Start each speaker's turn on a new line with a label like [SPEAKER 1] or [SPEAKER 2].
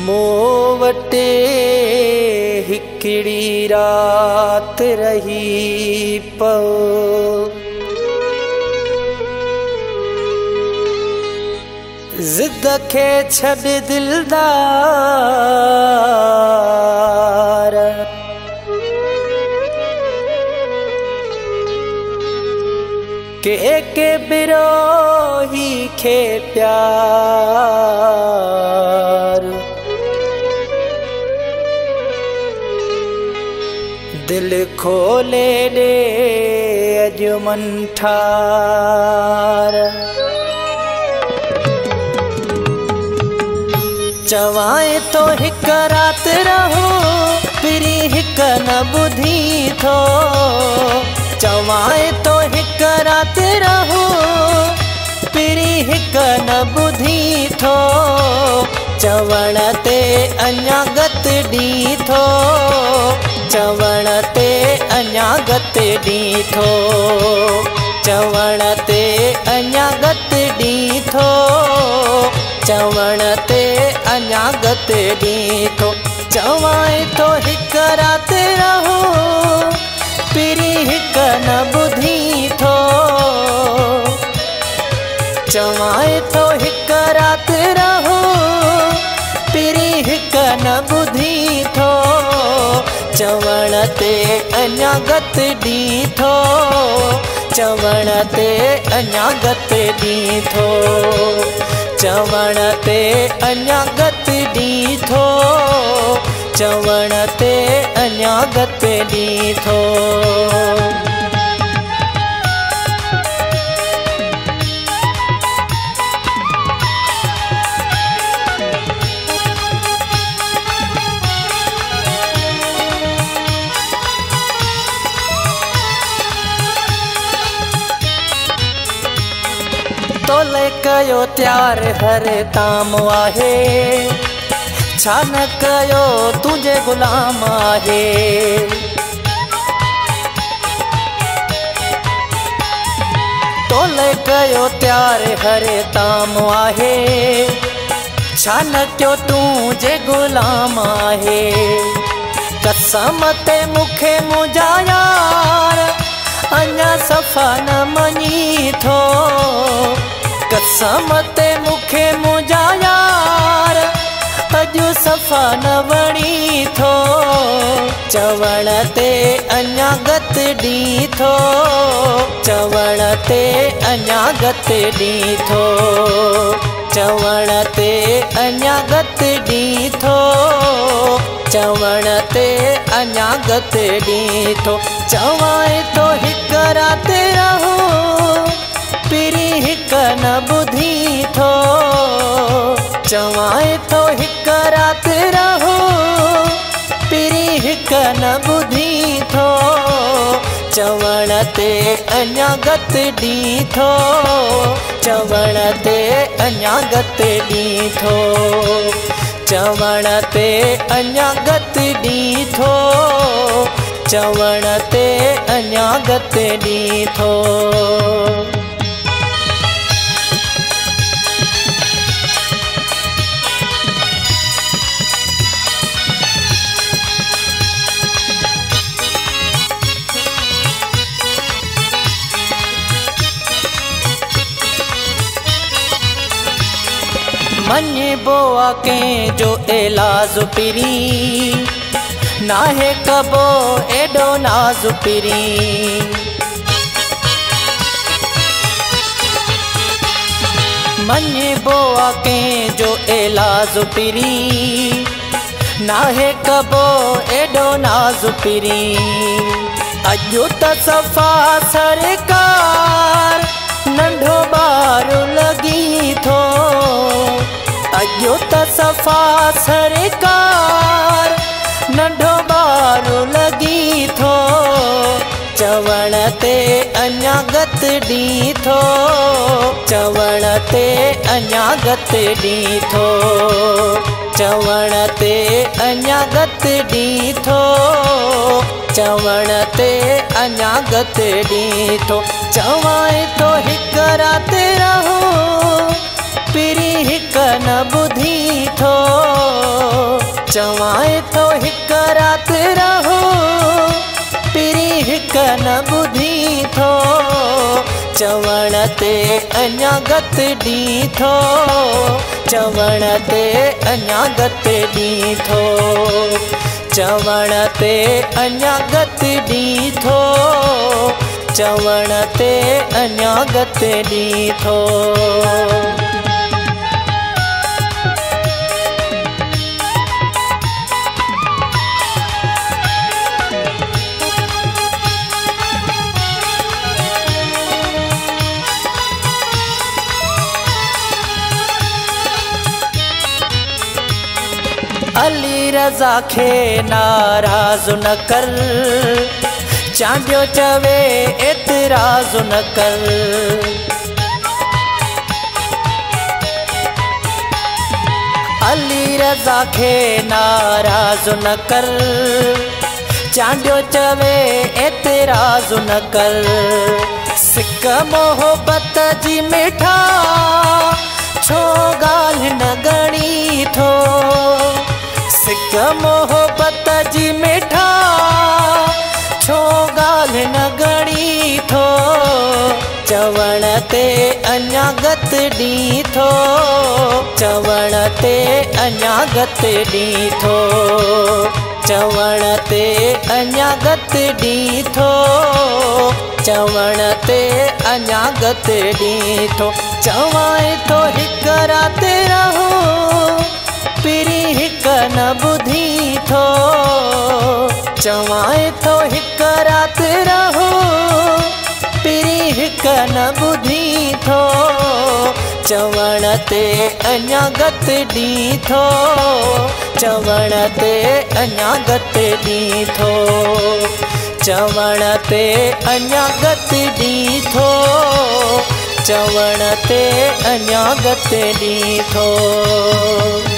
[SPEAKER 1] मूं वटि हिकिड़ी रात रही पओ, ज़िद खे छॾ दिलदार, के बिरोही खे प्यार। दिल खोले दे अजमन ठार, चवाए तो हिक रात रहो पिरी हिक न बुधी थो, चवाए तो हिक रात रहो पिरी हिक न बुधी थो, चवण ते अञा गत डी थो, चवण ते अञा गत डी थो, चवण ते अञा गत डी थो, चवण ते अञा गत डी थो। चवाए तो हिक रात रहो पिरी हिक न बुधी थो, चवाए तो हिक रात रहो पिरी हिक न बुधी थो, चवण ते अञा गत डी थो, चवण ते अञा गत डी थो, चवण ते अञा गत डी थो, चवण ते अञा गत डी थो। तोले कयो त्यार हर ताम आहे, छा न कयो तुझे गुलाम आहे। तोले कयो त्यार हर ताम आहे, छा न कयो तुझे गुलाम आहे। कसम ते मुखे मुंहिंजा यार अञा सफ़ा न मञी थो, कसम ते मुखे मुंहिंजा यार अॼु सफ़ा न वणी थो, चवण ते अञा गत डी थो, चवण ते अञा गत डी थो, चवण ते अञा गत डी थो, चवण ते अञा गत डी थो। चवाए तो हिक रात रहो पिरी हिक न बुधी थो, चवाए तो हिक रात रहो पिरी हिक न बुधी थो, चवण ते अञा गत डी थो, चवण ते अञा गत डी थो, चवण ते अञा गत डी थो, चवण ते अञा गत डी थो। मने बोआ के जो इलाज पिरी, नाहे कबो एडो नाज पिरी। मने बोआ के जो इलाज पिरी, नाहे कबो एडो नाज पिरी। अॼु त सफ़ा सरकार नंढो ॿार लॻी थो, अॼु त सफ़ा सरकार नंढो ॿार लॻी थो, चवण ते अञा गत डी थो, चवण ते अञा गत डी थो, चवण ते अञा गत डी थो, चवण ते अञा गत डी थो। चवाए तो हिक रात रहो पिरी हिक न बुधी थो, चवाए तो हिक रात रहो पिरी हिक न बुधी थो चवण ते अञा गत डी थो चवण ते अञा गत डी थो चवण ते अञा गत डी थो चवण ते अञा गत डी थो अली रज़ा खे नाराज़ न कर चांडियो चवे एतराज़ न कर अली रज़ा खे नाराज़ न कर चांडियो चवे एतराज़ न कर सिक मोहब्बत जी मिठा छो गाल न गणी थो सिक मोहब्बत जी मिठा छो गाल न गणी थो चवण ते अञा गत डी थो चवण ते अञा गत डी थो चवण ते अञा गत डी थो चवण ते अञा गत डी थो चवाए तो हिक रात रहो पिरी हिक न बुधी थो चवाए तो हिक रात रहो पिरी हिक न बुधी थो चवण ते अञा गत डी थो चवण ते अञा गत डी थो चवण ते अञा गत डी थो चवण ते अञा गत डी थो।